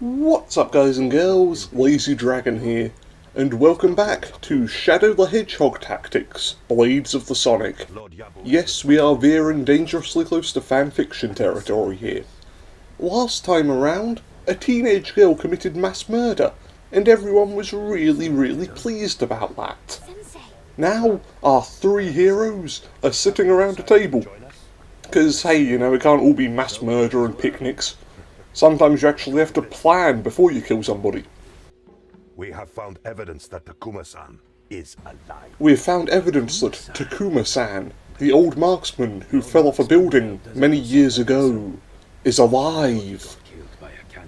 What's up guys and girls, Lazy Dragon here, and welcome back to Shadow the Hedgehog Tactics, Blades of the Sonic. Yes, we are veering dangerously close to fanfiction territory here. Last time around, a teenage girl committed mass murder, and everyone was really pleased about that. Now, our three heroes are sitting around a table. Because, hey, you know, it can't all be mass murder and picnics. Sometimes you actually have to plan before you kill somebody. We have found evidence that Takuma-san is alive. We have found evidence that Takuma-san, the old marksman who fell off a building many years ago, is alive.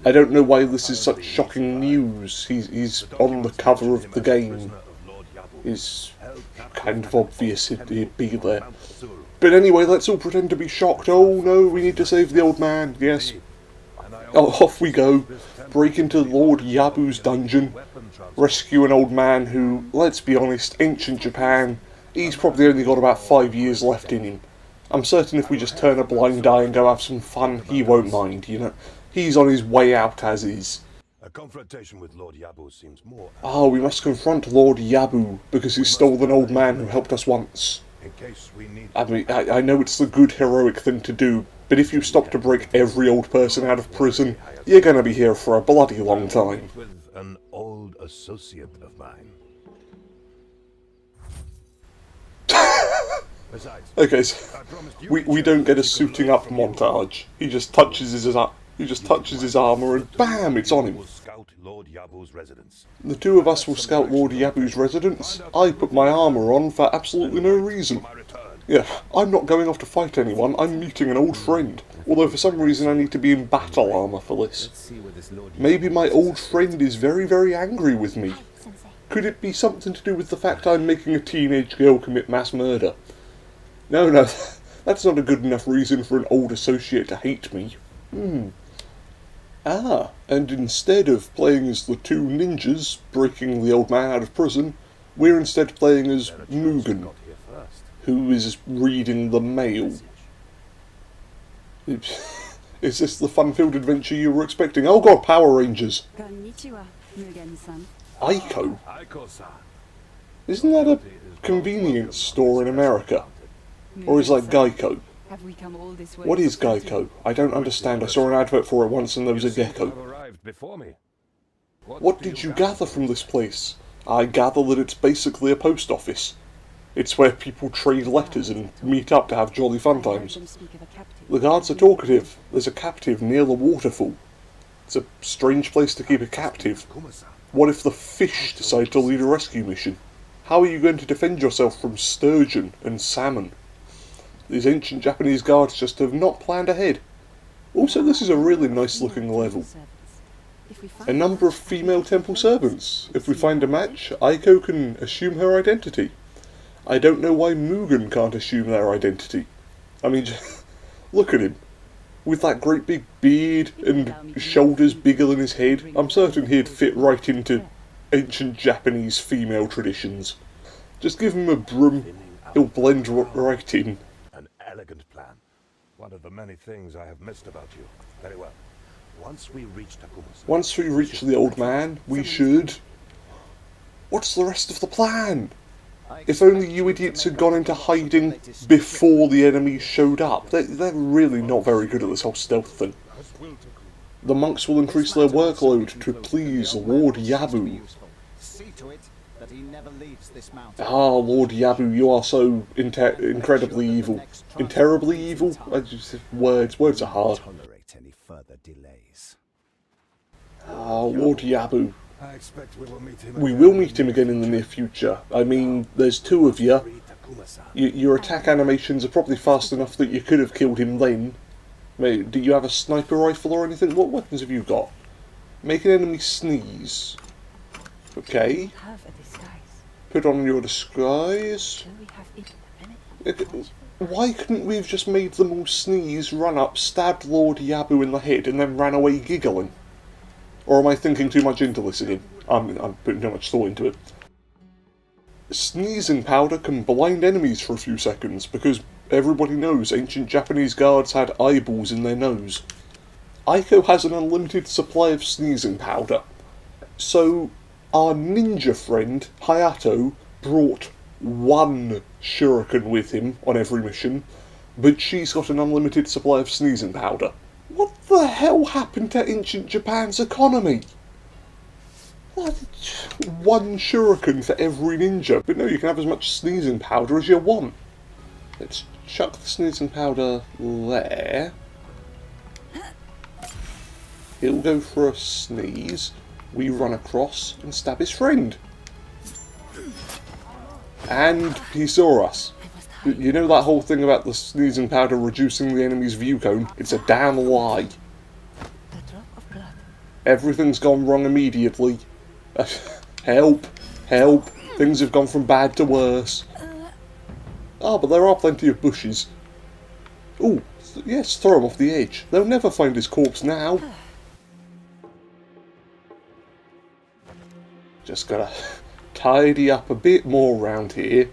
I don't know why this is such shocking news. He's on the cover of the game. It's kind of obvious he'd be there. But anyway, let's all pretend to be shocked. Oh no, we need to save the old man, yes. Oh, off we go, break into Lord Yabu's dungeon, rescue an old man who, let's be honest, ancient Japan, he's probably only got about 5 years left in him. I'm certain if we just turn a blind eye and go have some fun, he won't mind, you know. He's on his way out as is. A confrontation with Lord Yabu seems more... Oh, we must confront Lord Yabu, because he stole an old man who helped us once. In case we need... I mean, I know it's the good heroic thing to do, but if you stop to break every old person out of prison, you're gonna be here for a bloody long time. With an old associate of mine. Besides, Okay, so we don't get a suiting up montage. He just touches his armor and bam, it's on him. will scout Lord Yabu's residence. The two of us will scout Lord Yabu's residence. I put my armor on for absolutely no reason. My return. Yeah, I'm not going off to fight anyone, I'm meeting an old friend. Although for some reason I need to be in battle armor for this. Maybe my old friend is very angry with me. Could it be something to do with the fact I'm making a teenage girl commit mass murder? No, that's not a good enough reason for an old associate to hate me. And instead of playing as the two ninjas breaking the old man out of prison, we're instead playing as Mugen, who is reading the mail. Is this the fun-filled adventure you were expecting? Oh god, Power Rangers! Aiko? Isn't that a convenience store in America? Or is that Geico? What is Geico? I don't understand. I saw an advert for it once and there was a gecko. Arrived before me. What did you gather from this place? I gather that it's basically a post office. It's where people trade letters and meet up to have jolly fun times. The guards are talkative. There's a captive near the waterfall. It's a strange place to keep a captive. What if the fish decide to lead a rescue mission? How are you going to defend yourself from sturgeon and salmon? These ancient Japanese guards just have not planned ahead. Also, this is a really nice looking level. A number of female temple servants. If we find a match, Aiko can assume her identity. I don't know why Mugen can't assume their identity. I mean, look at him. With that great big beard and shoulders bigger than his head, I'm certain he'd fit right into ancient Japanese female traditions. Just give him a broom, he'll blend right in. An elegant plan. One of the many things I have missed about you. Very well. Once we reach Takuma-san... Once we reach the old man, we should... What's the rest of the plan? If only you idiots had gone into hiding before the enemies showed up. They're really not very good at this whole stealth thing. The monks will increase their workload to please Lord Yabu. Ah, Lord Yabu, you are so incredibly evil. Terribly evil? Words are hard. Ah, Lord Yabu. I expect we will meet him We will meet him again in the near future. I mean, there's two of you. Your attack animations are probably fast enough that you could have killed him then. Do you have a sniper rifle or anything? What weapons have you got? Make an enemy sneeze. Okay. Put on your disguise. Why couldn't we have just made them all sneeze, run up, stabbed Lord Yabu in the head, and then ran away giggling? Or am I thinking too much into this again? I'm putting too much thought into it. Sneezing powder can blind enemies for a few seconds, because everybody knows ancient Japanese guards had eyeballs in their nose. Aiko has an unlimited supply of sneezing powder. So, our ninja friend, Hayato, brought one shuriken with him on every mission, but she's got an unlimited supply of sneezing powder. What the hell happened to ancient Japan's economy? One shuriken for every ninja, but no, you can have as much sneezing powder as you want. Let's chuck the sneezing powder there. He'll go for a sneeze. We run across and stab his friend. And he saw us. You know that whole thing about the sneezing powder reducing the enemy's view cone? It's a damn lie. Everything's gone wrong immediately. Help! Help! Things have gone from bad to worse. Ah, but there are plenty of bushes. Oh, yes, throw him off the edge. They'll never find his corpse now. Just gotta tidy up a bit more round here.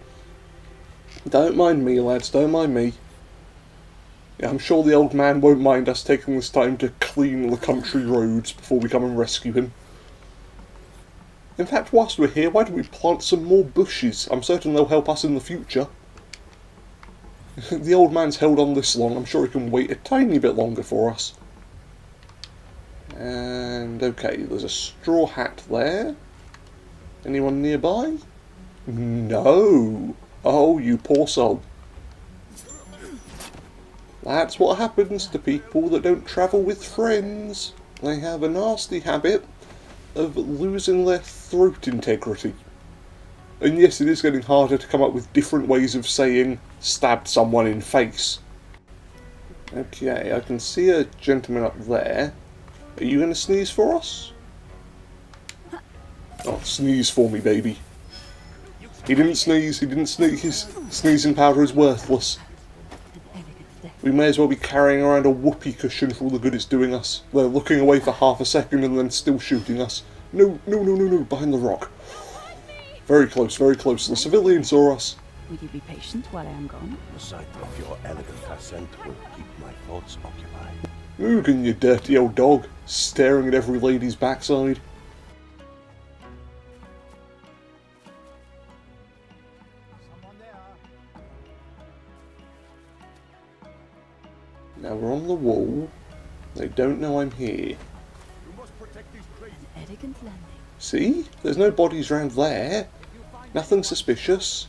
Don't mind me, lads, don't mind me. Yeah, I'm sure the old man won't mind us taking this time to clean the country roads before we come and rescue him. In fact, whilst we're here, why don't we plant some more bushes? I'm certain they'll help us in the future. The old man's held on this long, I'm sure he can wait a tiny bit longer for us. And okay, there's a straw hat there. Anyone nearby? No! Oh, you poor soul. That's what happens to people that don't travel with friends. They have a nasty habit of losing their throat integrity. And yes, it is getting harder to come up with different ways of saying stabbed someone in face. Okay, I can see a gentleman up there. Are you going to sneeze for us? Oh, sneeze for me, baby. He didn't sneeze, his sneezing powder is worthless. We may as well be carrying around a whoopee cushion for all the good it's doing us. They're looking away for half a second and then still shooting us. No, no, no, no, no, behind the rock. Very close, very close. The civilian saw us. Will you be patient while I am gone? The sight of your elegant ascent will keep my thoughts occupied. Moogan, you dirty old dog, staring at every lady's backside. Now we're on the wall. They don't know I'm here. An elegant landing. See? There's no bodies round there. Nothing suspicious.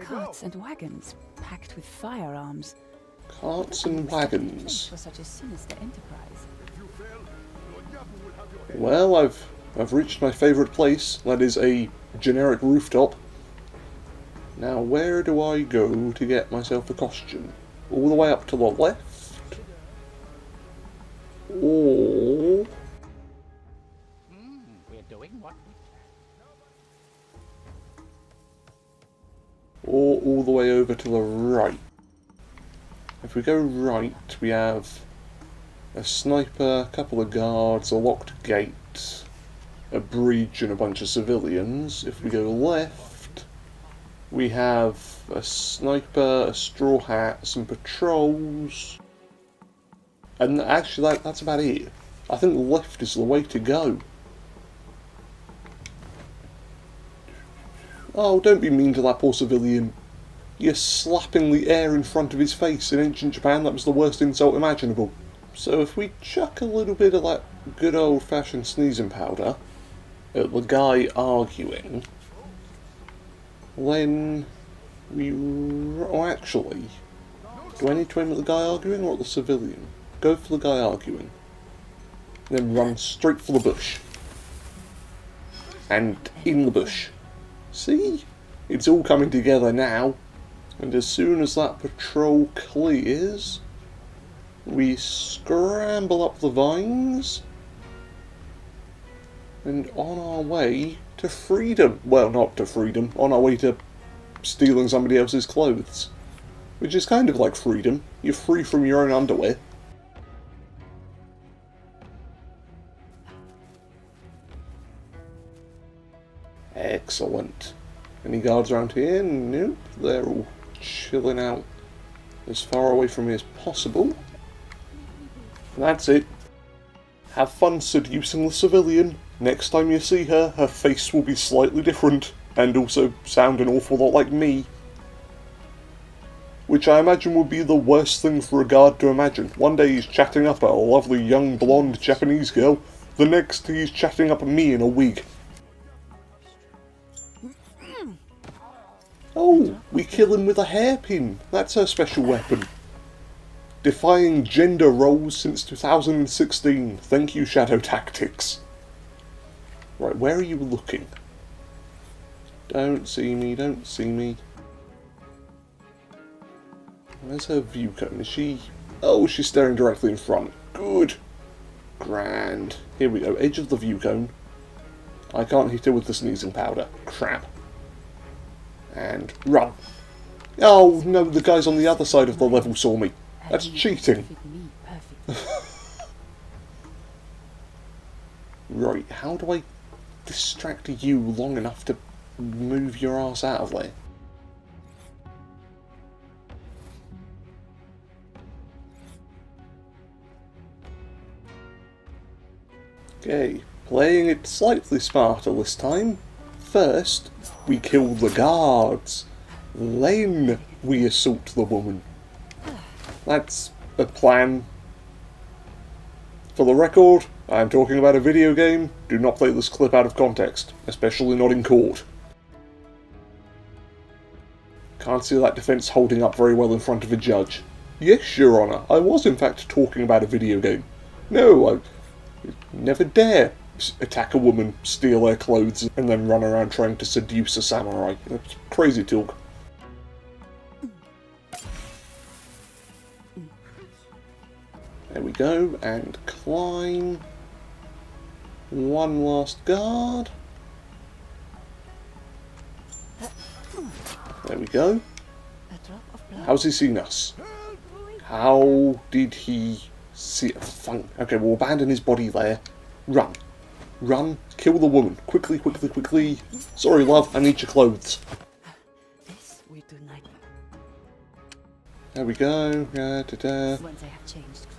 Carts and wagons packed with firearms. Carts and wagons. For such a sinister enterprise. Well, I've reached my favourite place. That is a generic rooftop. Now, where do I go to get myself a costume? All the way up to the left? Or... We're doing what or all the way over to the right? If we go right, we have a sniper, a couple of guards, a locked gate, a bridge and a bunch of civilians. If we go left, we have a sniper, a straw hat, some patrols, and actually that's about it. I think left is the way to go. Oh, don't be mean to that poor civilian. You're slapping the air in front of his face. In ancient Japan, that was the worst insult imaginable. So if we chuck a little bit of that good old-fashioned sneezing powder at the guy arguing, then we... oh, actually, do I need to aim at the guy arguing or at the civilian? Go for the guy arguing. Then run straight for the bush. And in the bush. See? It's all coming together now. And as soon as that patrol clears, we scramble up the vines and on our way to freedom. Well, not to freedom, on our way to stealing somebody else's clothes. Which is kind of like freedom. You're free from your own underwear. Excellent. Any guards around here? Nope. They're all chilling out as far away from me as possible. That's it. Have fun seducing the civilian. Next time you see her, her face will be slightly different, and also sound an awful lot like me. Which I imagine would be the worst thing for a guard to imagine. One day he's chatting up a lovely young blonde Japanese girl, the next he's chatting up me in a wig. Oh, we kill him with a hairpin. That's her special weapon. Defying gender roles since 2016. Thank you, Shadow Tactics. Right, where are you looking? Don't see me, don't see me. Where's her view cone? Is she... Oh, she's staring directly in front. Good. Grand. Here we go, edge of the view cone. I can't hit her with the sneezing powder. Crap. And run. Oh, no, the guys on the other side of the level saw me. That's cheating. Right, how do I distract you long enough to move your ass out of there? Okay, playing it slightly smarter this time. First, we kill the guards. Then we assault the woman. That's a plan. For the record, I am talking about a video game. Do not play this clip out of context, especially not in court. Can't see that defense holding up very well in front of a judge. Yes, Your Honor, I was in fact talking about a video game. No, I never dare attack a woman, steal her clothes, and then run around trying to seduce a samurai. That's crazy talk. There we go, and climb. One last guard. There we go. How's he seen us? How did he see a fun? Okay, we'll abandon his body there. Run. Run. Kill the woman. Quickly, quickly, quickly. Sorry, love, I need your clothes. This we do not. There we go.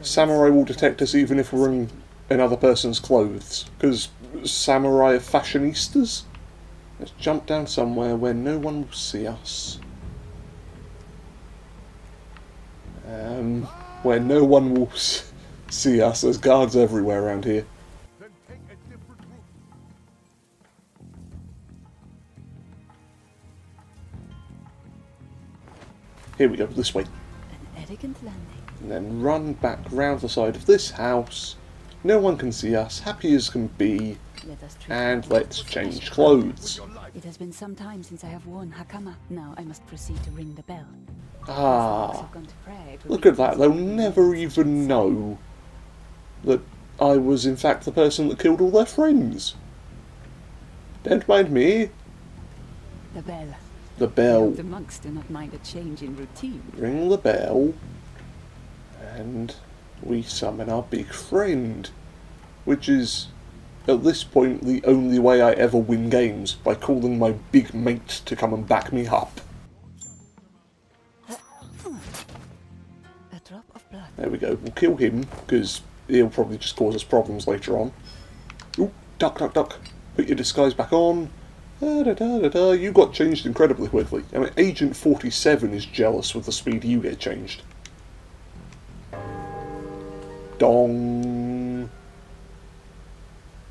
Samurai will detect us even if we're in another person's clothes. Because samurai are fashionistas. Let's jump down somewhere where no one will see us. Where no one will see us. There's guards everywhere around here. Here we go, this way. An elegant landing. And then run back round the side of this house. No one can see us, happy as can be. And let's change clothes. It has been some time since I have worn hakama. Now I must proceed to ring the bell. Ah, look at that, they'll never even know that I was in fact the person that killed all their friends. Don't mind me. The bell. The bell. The monks do not mind a change in routine. Ring the bell, and we summon our big friend, which is, at this point, the only way I ever win games, by calling my big mate to come and back me up. A drop of blood. There we go, we'll kill him, because he'll probably just cause us problems later on. Ooh, duck, duck, duck. Put your disguise back on. You got changed incredibly quickly. I mean, Agent 47 is jealous with the speed you get changed. Dong.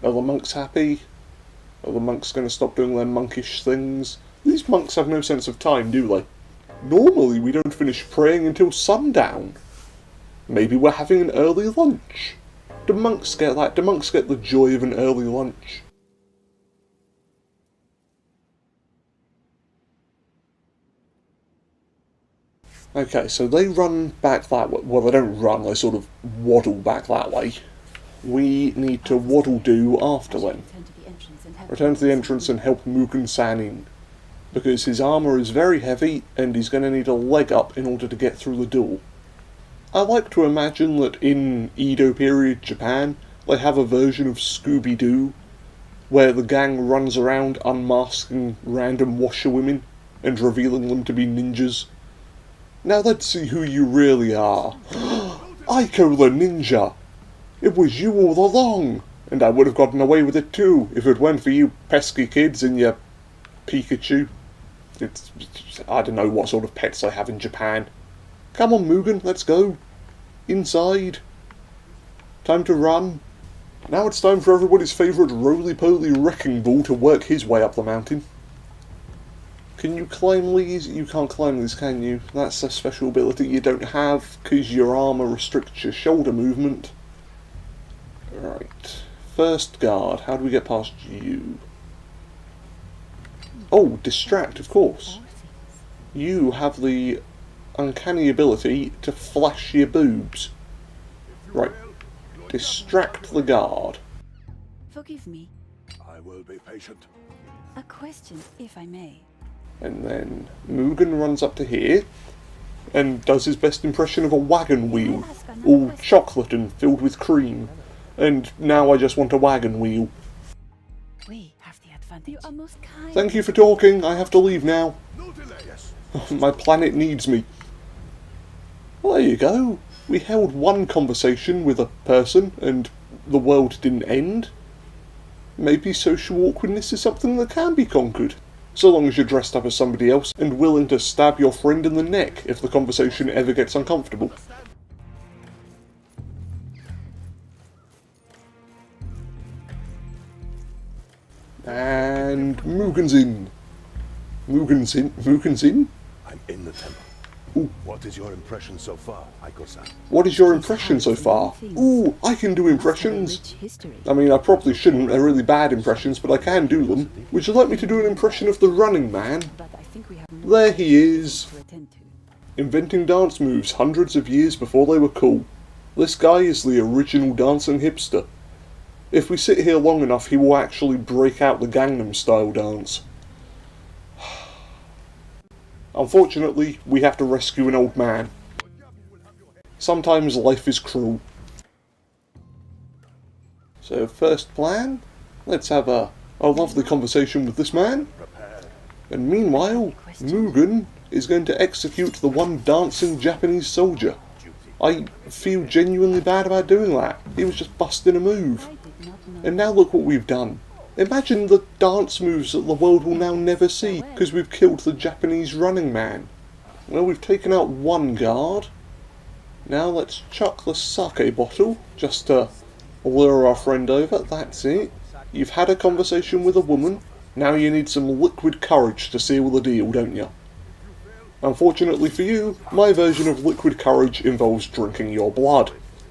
Are the monks happy? Are the monks going to stop doing their monkish things? These monks have no sense of time, do they? Normally we don't finish praying until sundown. Maybe we're having an early lunch. Do monks get that? Do monks get the joy of an early lunch? Okay, so they run back that way. Well, they don't run, they sort of waddle back that way. We need to waddle-do after them. Return to the entrance and help Mugen-san in. Because his armour is very heavy, and he's going to need a leg up in order to get through the door. I like to imagine that in Edo period Japan, they have a version of Scooby-Doo, where the gang runs around unmasking random washerwomen, and revealing them to be ninjas. Now let's see who you really are. Aiko the Ninja! It was you all along! And I would have gotten away with it too, if it weren't for you pesky kids and your Pikachu. I don't know what sort of pets they have in Japan. Come on, Mugen, let's go. Inside. Time to run. Now it's time for everybody's favourite roly-poly wrecking ball to work his way up the mountain. Can you climb these? You can't climb these, can you? That's a special ability you don't have, because your armour restricts your shoulder movement. Right. First guard. How do we get past you? Oh, distract, of course. You have the uncanny ability to flash your boobs. Right. Distract the guard. Forgive me. I will be patient. A question, if I may. And then Mugen runs up to here and does his best impression of a wagon wheel, all chocolate and filled with cream. And now I just want a wagon wheel. We have the advantage. You are most kind. Thank you for talking, I have to leave now. No delay. Yes. My planet needs me. Well, there you go. We held one conversation with a person and the world didn't end. Maybe social awkwardness is something that can be conquered, so long as you're dressed up as somebody else and willing to stab your friend in the neck if the conversation ever gets uncomfortable. And Mugen's in. Mugen's in? I'm in the temple. Ooh. What is your impression so far, Aiko-san? What is your impression so far? Ooh, I can do impressions. I mean, I probably shouldn't, they're really bad impressions, but I can do them. Would you like me to do an impression of the Running Man? There he is. Inventing dance moves hundreds of years before they were cool. This guy is the original dancing hipster. If we sit here long enough, he will actually break out the Gangnam Style dance. Unfortunately, we have to rescue an old man. Sometimes life is cruel. So first plan, let's have a lovely conversation with this man. And meanwhile, Mugen is going to execute the one dancing Japanese soldier. I feel genuinely bad about doing that. He was just busting a move. And now look what we've done. Imagine the dance moves that the world will now never see, because we've killed the Japanese Running Man. Well, we've taken out one guard. Now let's chuck the sake bottle, just to lure our friend over. That's it. You've had a conversation with a woman. Now you need some liquid courage to seal the deal, don't you? Unfortunately for you, my version of liquid courage involves drinking your blood.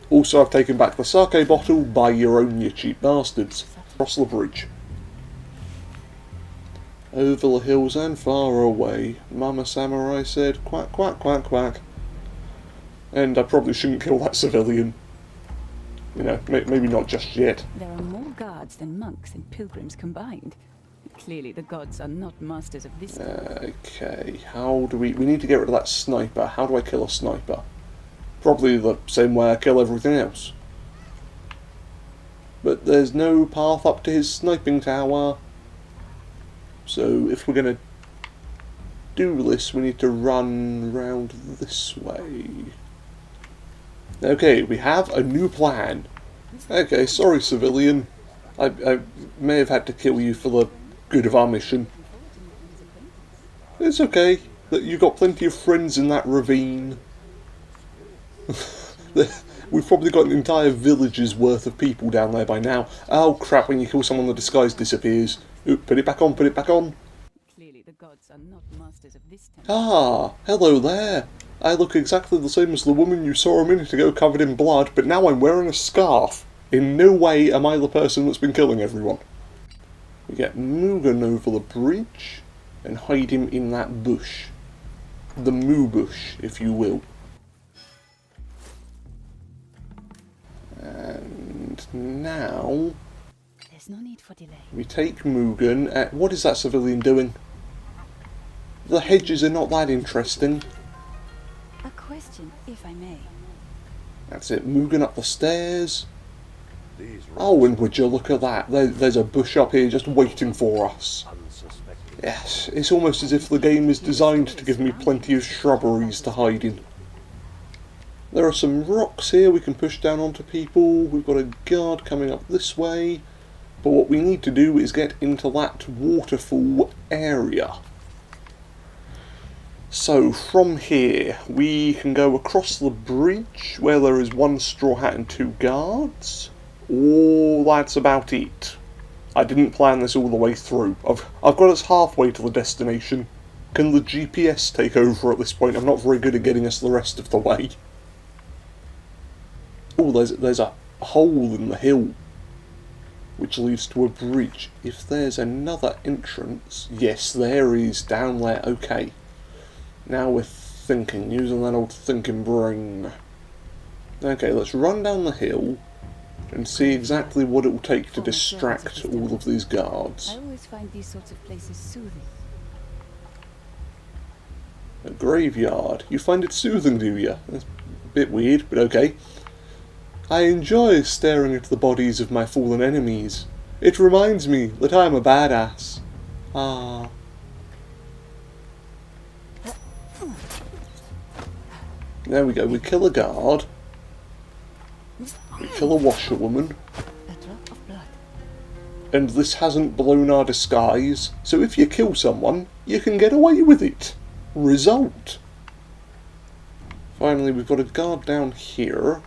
Also, I've taken back the sake bottle. Buy your own, you cheap bastards. Cross the bridge. Over the hills and far away, Mama Samurai said, quack, quack, quack, quack. And I probably shouldn't kill that civilian. You know, maybe not just yet. There are more guards than monks and pilgrims combined. Clearly the gods are not masters of this. Okay, how do we need to get rid of that sniper. How do I kill a sniper? Probably the same way I kill everything else. But there's no path up to his sniping tower. So if we're going to do this, we need to run round this way. Okay, we have a new plan. Okay, sorry civilian. I may have had to kill you for the good of our mission. It's okay. You've got plenty of friends in that ravine. We've probably got an entire village's worth of people down there by now. Oh crap, when you kill someone the disguise disappears. Oop, put it back on, put it back on. Clearly the gods are not masters of this temple. Ah, hello there. I look exactly the same as the woman you saw a minute ago covered in blood, but now I'm wearing a scarf. In no way am I the person that's been killing everyone. We get Mugen over the bridge and hide him in that bush. The Moo bush, if you will. And now There's no need for delay. we take Mugen. What is that civilian doing? The hedges are not that interesting. A question, if I may. That's it, Mugen up the stairs. These Oh, and would you look at that? There's a bush up here just waiting for us. unsuspecting. Yes, it's almost as if the game is designed to give me plenty of shrubberies to hide in. There are some rocks here we can push down onto people. We've got a guard coming up this way. But what we need to do is get into that waterfall area. So from here we can go across the bridge where there is one straw hat and 2 guards. Oh, that's about it. I didn't plan this all the way through. I've got us halfway to the destination. Can the GPS take over at this point? I'm not very good at getting us the rest of the way. Oh, there's a hole in the hill which leads to a bridge. If there's another entrance... Yes, there is, down there. Okay. Now we're thinking, using that old thinking brain. Okay, let's run down the hill and see exactly what it will take to distract all of these guards. I always find these sorts of places soothing. A graveyard. You find it soothing, do you? That's a bit weird, but okay. I enjoy staring at the bodies of my fallen enemies. It reminds me that I am a badass. Ah. There we go, we kill a guard. We kill a washerwoman. A drop of blood. And this hasn't blown our disguise, so if you kill someone, you can get away with it. Result. Finally, we've got a guard down here.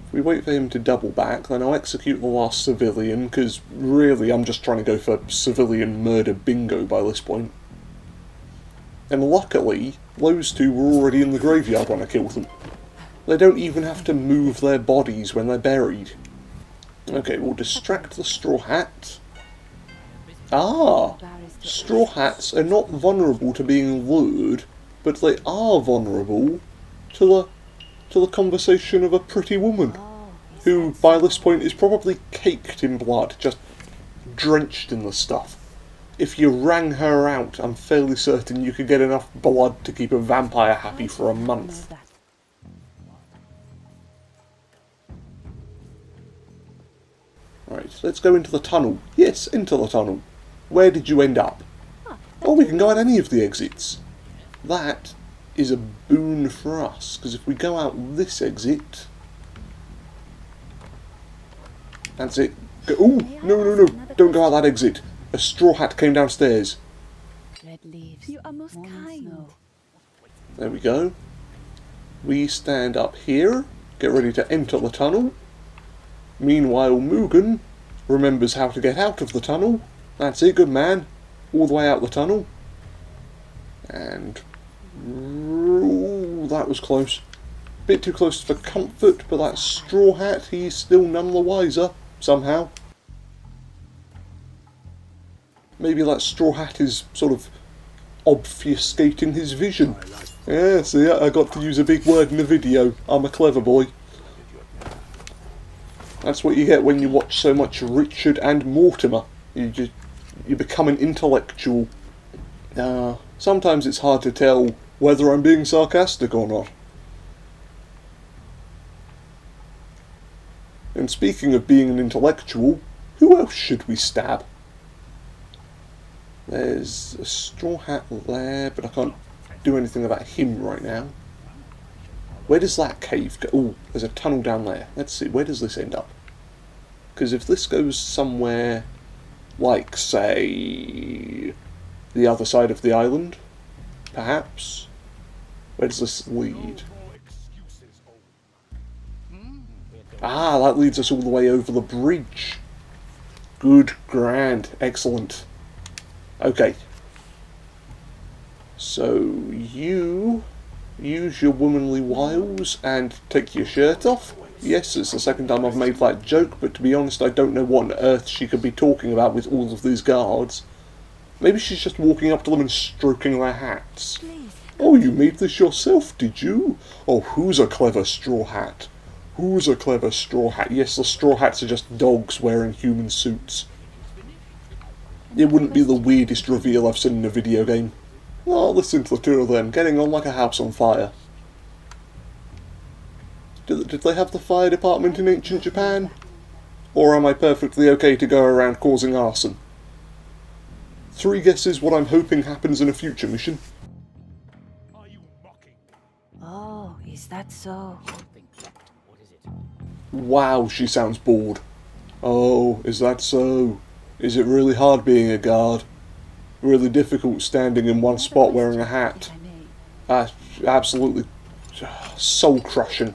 If we wait for him to double back, then I'll execute the last civilian, because really I'm just trying to go for civilian murder bingo by this point. And luckily, those 2 were already in the graveyard when I killed them. They don't even have to move their bodies when they're buried. Okay, we'll distract the straw hat. Ah! Straw hats are not vulnerable to being lured, but they are vulnerable to the conversation of a pretty woman, who by this point is probably caked in blood, just drenched in the stuff. If you rang her out, I'm fairly certain you could get enough blood to keep a vampire happy for a month. Right, let's go into the tunnel. Yes, into the tunnel. Where did you end up? Oh, we can go out any of the exits. That is a boon for us, because if we go out this exit... That's it. Oh, no, don't go out that exit. A straw hat came downstairs. Red leaves. You are most kind. There we go. We stand up here, get ready to enter the tunnel. Meanwhile, Mugen remembers how to get out of the tunnel. That's it, good man. All the way out the tunnel. And... ooh, that was close. Bit too close for comfort, but that straw hat, he's still none the wiser, somehow. Maybe that straw hat is sort of obfuscating his vision. Yeah, see, I got to use a big word in the video. I'm a clever boy. That's what you get when you watch so much Richard and Mortimer. You become an intellectual. Sometimes it's hard to tell whether I'm being sarcastic or not. And speaking of being an intellectual, who else should we stab? There's a straw hat there, but I can't do anything about him right now. Where does that cave go? Oh, there's a tunnel down there. Let's see, where does this end up? Because if this goes somewhere like, say, the other side of the island, perhaps? Where does this lead? Ah, that leads us all the way over the bridge. Good, grand, excellent. Okay. So, you use your womanly wiles and take your shirt off. Yes, it's the second time I've made that joke, but to be honest, I don't know what on earth she could be talking about with all of these guards. Maybe she's just walking up to them and stroking their hats. Oh, you made this yourself, did you? Oh, who's a clever straw hat? Who's a clever straw hat? Yes, the straw hats are just dogs wearing human suits. It wouldn't be the weirdest reveal I've seen in a video game. Oh, listen to the 2 of them, getting on like a house on fire. Did they have the fire department in ancient Japan? Or am I perfectly okay to go around causing arson? 3 guesses what I'm hoping happens in a future mission. that so? Wow, she sounds bored. Oh, is that so? Is it really hard being a guard? Really difficult standing in one spot wearing a hat? Absolutely soul-crushing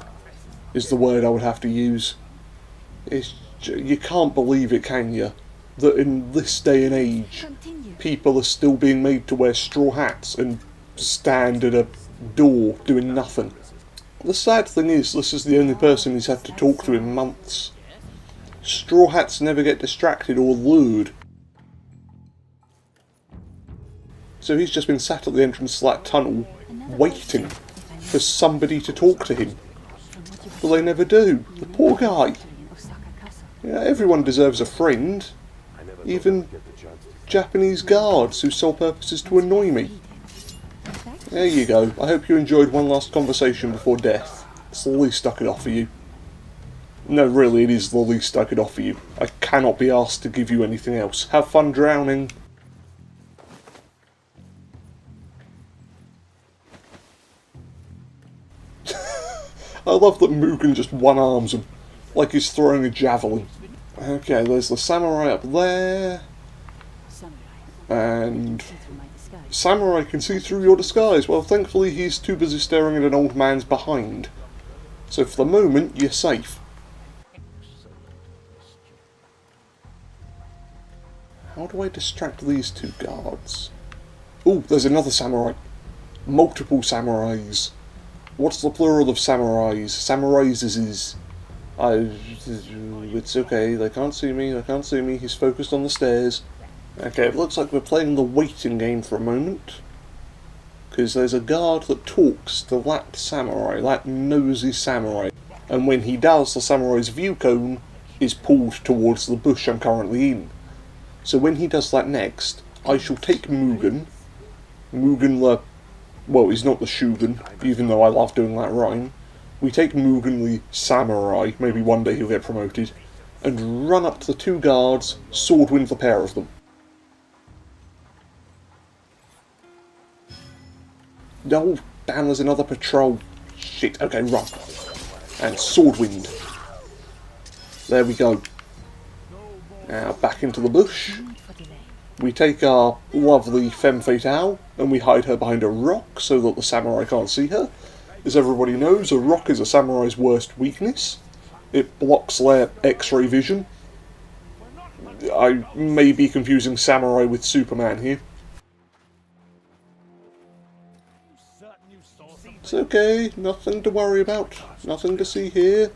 is the word I would have to use. You can't believe it, can you? That in this day and age, people are still being made to wear straw hats and stand at a door doing nothing. The sad thing is, this is the only person he's had to talk to in months. Straw hats never get distracted or lured. So he's just been sat at the entrance to that tunnel, waiting for somebody to talk to him. But they never do. The poor guy. Yeah, everyone deserves a friend. Even Japanese guards whose sole purpose is to annoy me. There you go. I hope you enjoyed one last conversation before death. It's the least I could offer you. No, really, it is the least I could offer you. I cannot be asked to give you anything else. Have fun drowning. I love that Mugen just one-arms him, like he's throwing a javelin. Okay, there's the samurai up there. And samurai can see through your disguise. Well, thankfully he's too busy staring at an old man's behind. So for the moment, you're safe. How do I distract these two guards? Oh, there's another samurai. Multiple samurais. What's the plural of samurais? Samurais is... It's okay, they can't see me, he's focused on the stairs. Okay, it looks like we're playing the waiting game for a moment. Because there's a guard that talks to that samurai, that nosy samurai. And when he does, the samurai's view cone is pulled towards the bush I'm currently in. So when he does that next, I shall take Mugen. Well, he's not the Shugen, even though I love doing that rhyme. We take Mugen the samurai, maybe one day he'll get promoted, and run up to the two guards, swordwind the pair of them. Oh, damn, there's another patrol. Shit, okay, run. And swordwind. There we go. Now, back into the bush. We take our lovely femme fatale, and we hide her behind a rock so that the samurai can't see her. As everybody knows, a rock is a samurai's worst weakness. It blocks their X-ray vision. I may be confusing samurai with Superman here. It's okay, nothing to worry about, nothing to see here.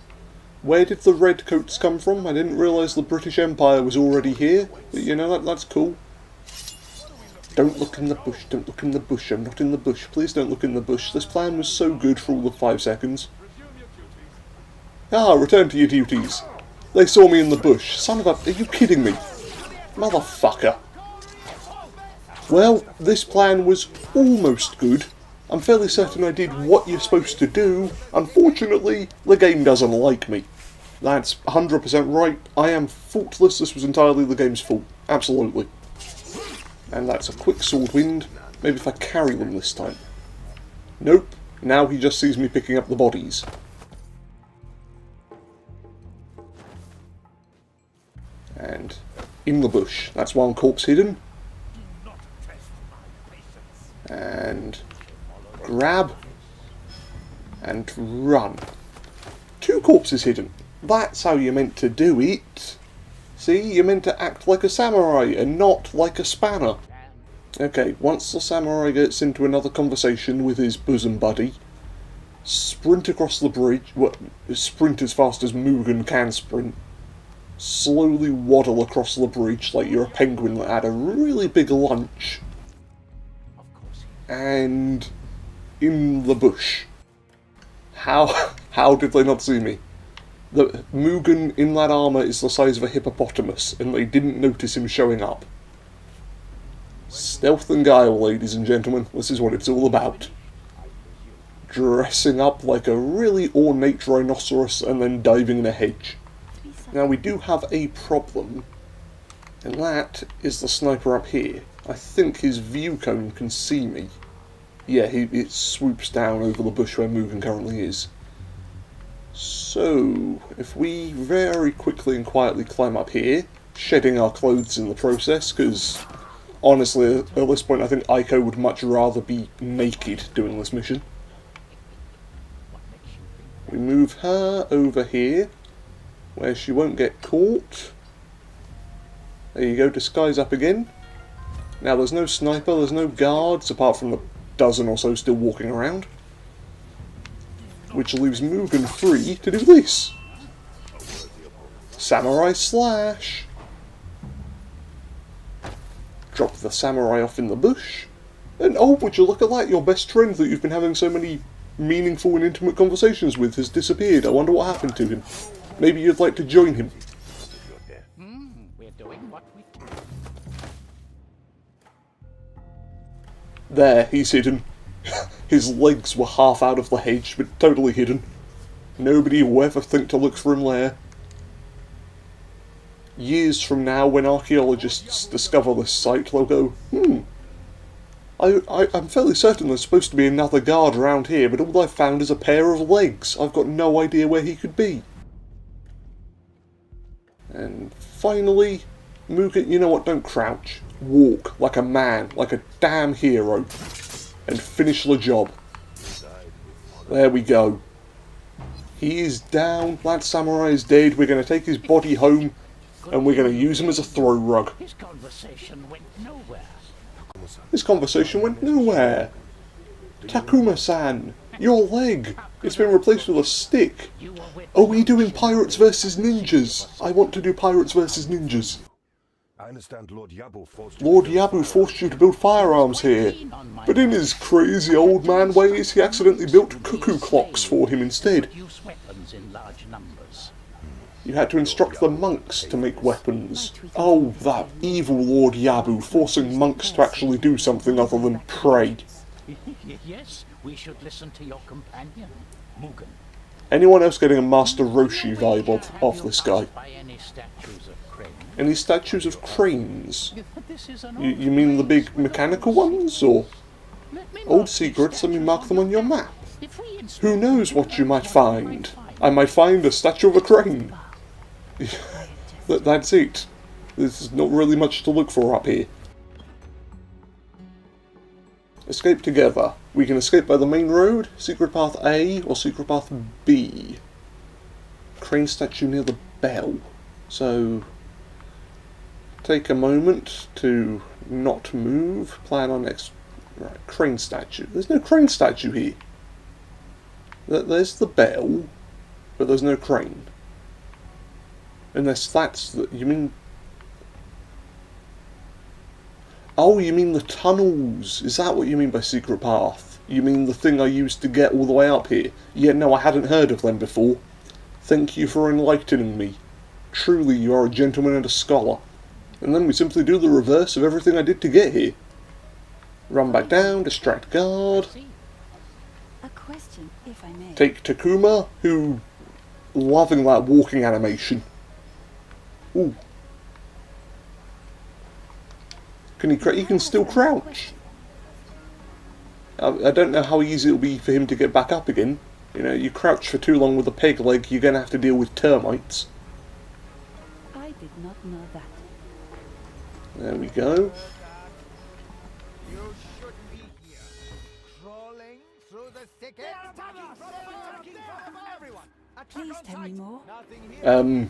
Where did the redcoats come from? I didn't realise the British Empire was already here, but you know, that's cool. Don't look in the bush, don't look in the bush, I'm not in the bush, please don't look in the bush. This plan was so good for all of 5 seconds. Ah, return to your duties. They saw me in the bush. Son of a... Are you kidding me? Motherfucker. Well, this plan was almost good. I'm fairly certain I did what you're supposed to do. Unfortunately, the game doesn't like me. That's 100% right. I am faultless. This was entirely the game's fault. Absolutely. And that's a quick sword wind. Maybe if I carry them this time. Nope. Now he just sees me picking up the bodies. And in the bush. That's one corpse hidden. And grab. And run. 2 corpses hidden. That's how you're meant to do it. See, you're meant to act like a samurai and not like a spanner. Okay, once the samurai gets into another conversation with his bosom buddy, sprint across the bridge, sprint as fast as Mugen can sprint, slowly waddle across the bridge like you're a penguin that had a really big lunch, and in the bush. How did they not see me? The Mugen in that armour is the size of a hippopotamus, and they didn't notice him showing up. Stealth and guile, ladies and gentlemen, this is what it's all about. Dressing up like a really ornate rhinoceros and then diving in a hedge. Now we do have a problem, and that is the sniper up here. I think his view cone can see me. Yeah, it swoops down over the bush where Mugen currently is. So, if we very quickly and quietly climb up here, shedding our clothes in the process, because honestly, at this point I think Aiko would much rather be naked doing this mission. We move her over here, where she won't get caught. There you go, disguise up again. Now there's no sniper, there's no guards, apart from the dozen or so still walking around. Which leaves Mugen free to do this. Samurai Slash. Drop the samurai off in the bush. And oh, would you look at that, your best friend that you've been having so many meaningful and intimate conversations with has disappeared. I wonder what happened to him. Maybe you'd like to join him. We're doing what we can. There, he's hidden. His legs were half out of the hedge, but totally hidden. Nobody will ever think to look for him there. Years from now, when archaeologists discover this site, they'll go, I'm fairly certain there's supposed to be another guard around here, but all I've found is a pair of legs. I've got no idea where he could be. And finally, Mugen, you know what, don't crouch. Walk like a man, like a damn hero, and finish the job. There we go. He is down, that samurai is dead, we're going to take his body home, and we're going to use him as a throw rug. His conversation went nowhere. This conversation went nowhere. Takuma-san, your leg. It's been replaced with a stick. Are we doing Pirates vs. Ninjas? I want to do Pirates vs. Ninjas. I understand Lord Yabu forced Lord Yabu forced you to build firearms here, but in his crazy old man ways, he accidentally built cuckoo clocks for him instead. Use weapons in large numbers. You had to instruct the monks to make weapons. Oh, that evil Lord Yabu, forcing monks to actually do something other than pray. Yes, we should listen to your companion, Mugen. Anyone else getting a Master Roshi vibe off this guy? By any statues of cranes. Any statues of cranes? This is an You mean the big mechanical ones, or Let me old mark secrets? Let me these mark them on your map. If we inspect Who knows what you might find? I might find a statue of a crane. That's it. There's not really much to look for up here. Escape together. We can escape by the main road, secret path A, or secret path B. Crane statue near the bell. So, take a moment to not move. Plan our next... Right, crane statue. There's no crane statue here. There's the bell, but there's no crane. Unless that's the... You mean... Oh, you mean the tunnels. Is that what you mean by secret path? You mean the thing I used to get all the way up here? Yeah, no, I hadn't heard of them before. Thank you for enlightening me. Truly, you are a gentleman and a scholar. And then we simply do the reverse of everything I did to get here. Run back down, distract guard. A question, if I may. Take Takuma, who... Loving that walking animation. Ooh. Can he can still crouch. I don't know how easy it'll be for him to get back up again. You know, you crouch for too long with a peg leg, you're going to have to deal with termites. I did not know that. There we go. You should be here, crawling through the thicket. Everyone, Please tell me more.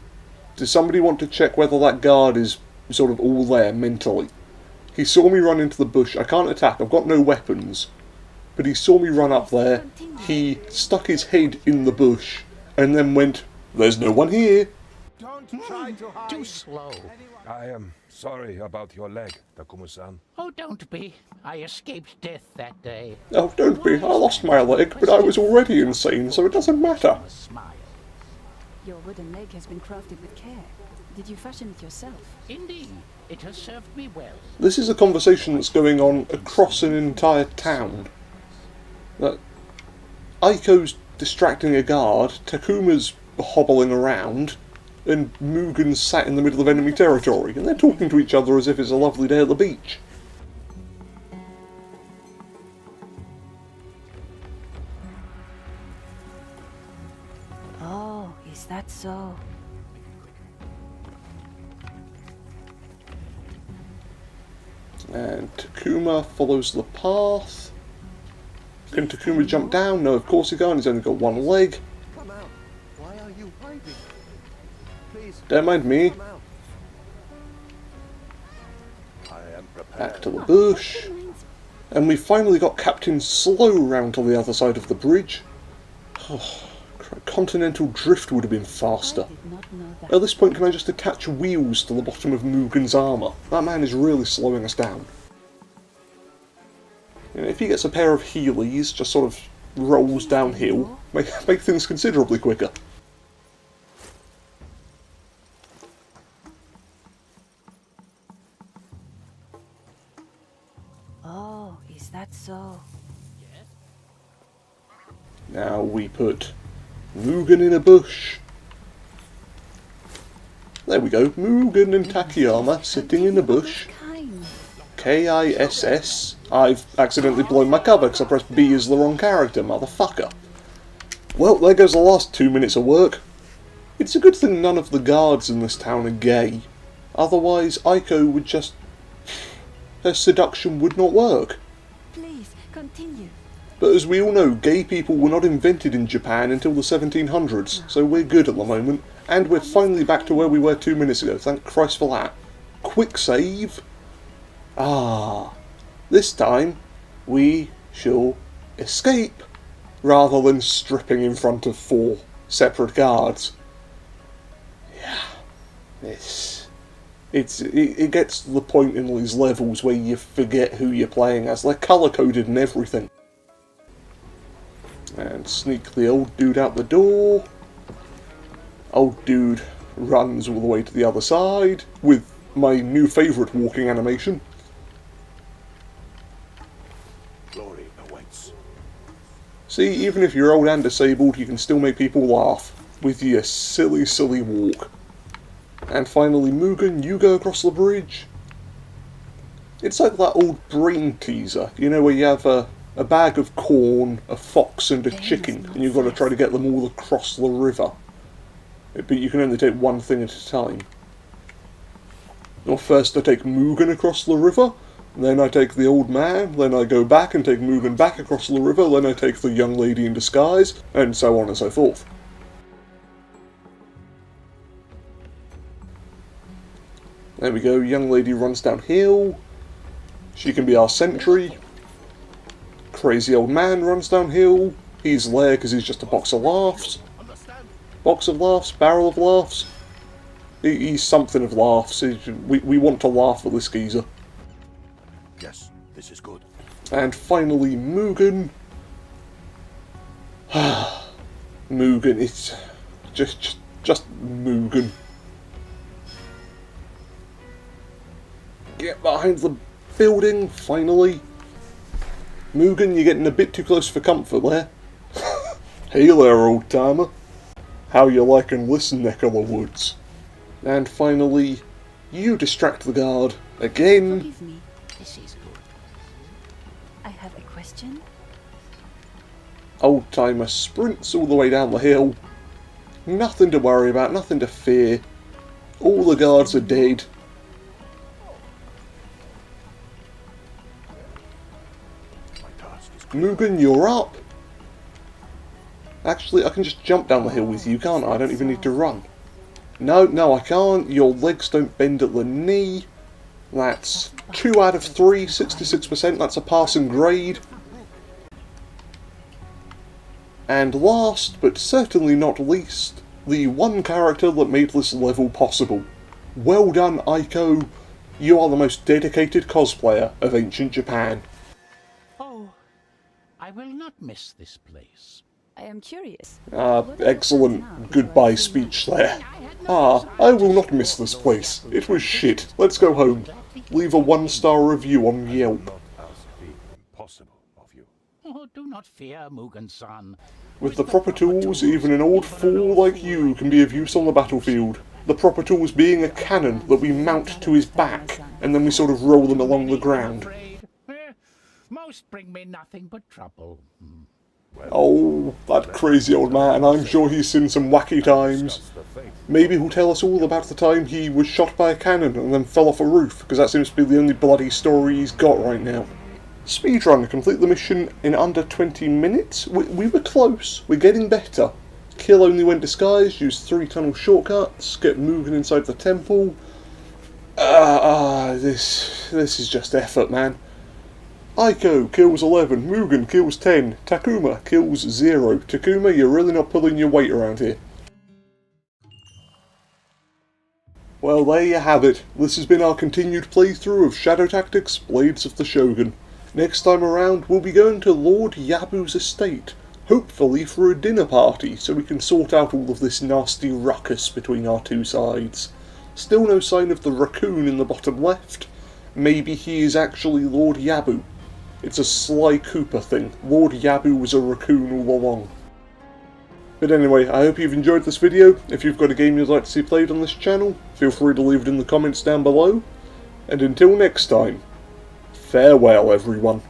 Does somebody want to check whether that guard is sort of all there mentally? He saw me run into the bush. I can't attack, I've got no weapons. But he saw me run up there, he stuck his head in the bush, and then went, "There's no one here." don't try to hide. too slow. I am sorry about your leg, Takuma-san. Oh, don't be. I escaped death that day. Oh, don't be. I lost my leg, but I was already insane, so it doesn't matter. A smile. Your wooden leg has been crafted with care. Did you fashion it yourself? Indeed, it has served me well. This is a conversation that's going on across an entire town. Aiko's distracting a guard, Takuma's hobbling around, and Mugen's sat in the middle of enemy territory, and they're talking to each other as if it's a lovely day at the beach. that so? And Takuma follows the path. Can Takuma jump down? No, of course he can't. He's only got one leg. Come out. Why are you hiding? Please. Don't mind me. Come out. I am prepared. Back to the bush. And we finally got Captain Slow round to the other side of the bridge. Continental drift would have been faster. I did not know that. At this point, can I just attach wheels to the bottom of Mugen's armour? That man is really slowing us down. You know, if he gets a pair of Heelys, just sort of rolls downhill, make things considerably quicker. Oh, is that so? Now we put Mugen in a bush. There we go, Mugen and Takayama sitting in a bush. Kind. Kiss. I've accidentally blown my cover because I pressed B as the wrong character, motherfucker. Well, there goes the last 2 minutes of work. It's a good thing none of the guards in this town are gay. Otherwise, Aiko would just... her seduction would not work. Please, continue. But as we all know, gay people were not invented in Japan until the 1700s, so we're good at the moment. And we're finally back to where we were 2 minutes ago, thank Christ for that. Quick save. Ah. This time, we shall escape, rather than stripping in front of 4 separate guards. Yeah. It gets to the point in these levels where you forget who you're playing as. They're colour-coded and everything. And sneak the old dude out the door. Old dude runs all the way to the other side with my new favourite walking animation. Glory awaits. See, even if you're old and disabled, you can still make people laugh with your silly, silly walk. And finally, Mugen, you go across the bridge. It's like that old brain teaser, you know, where you have a bag of corn, a fox and a chicken, and you've got to try to get them all across the river. But you can only take one thing at a time. Well, first I take Mugen across the river, then I take the old man, then I go back and take Mugen back across the river, then I take the young lady in disguise, and so on and so forth. There we go, young lady runs downhill. She can be our sentry. Crazy old man runs downhill. He's there because he's just a box of laughs. Box of laughs, barrel of laughs. He's something of laughs. We want to laugh at this geezer. Yes, this is good. And finally, Mugen. Mugen, it's just Mugen. Get behind the building, finally. Mugen, you're getting a bit too close for comfort there. Hey there, old timer. How you liking this neck of the woods? And finally, you distract the guard again. Forgive me. This is good. I have a question. Old timer sprints all the way down the hill. Nothing to worry about, nothing to fear. All the guards are dead. Mugen, you're up! Actually, I can just jump down the hill with you, can't I? I don't even need to run. No, I can't. Your legs don't bend at the knee. That's 2 out of 3, 66%. That's a passing grade. And last, but certainly not least, the one character that made this level possible. Well done, Aiko. You are the most dedicated cosplayer of ancient Japan. Oh, I will not miss this place. I am curious. Excellent goodbye speech there. I will not miss this place. It was shit. Let's go home. Leave a 1-star review on Yelp. Not as being impossible of you. Oh, do not fear, Mugen-san. With the proper tools, even an old fool like you can be of use on the battlefield. The proper tools being a cannon that we mount to his back, and then we sort of roll them along the ground. Most bring me nothing but trouble. Oh, that crazy old man, I'm sure he's seen some wacky times. Maybe he'll tell us all about the time he was shot by a cannon and then fell off a roof, because that seems to be the only bloody story he's got right now. Speedrun, complete the mission in under 20 minutes? We were close, we're getting better. Kill only when disguised, use 3 tunnel shortcuts, get moving inside the temple. This is just effort, man. Aiko kills 11, Mugen kills 10, Takuma kills 0. Takuma, you're really not pulling your weight around here. Well, there you have it. This has been our continued playthrough of Shadow Tactics: Blades of the Shogun. Next time around, we'll be going to Lord Yabu's estate, hopefully for a dinner party, so we can sort out all of this nasty ruckus between our two sides. Still no sign of the raccoon in the bottom left. Maybe he is actually Lord Yabu. It's a Sly Cooper thing. Lord Yabu was a raccoon all along. But anyway, I hope you've enjoyed this video. If you've got a game you'd like to see played on this channel, feel free to leave it in the comments down below. And until next time, farewell everyone.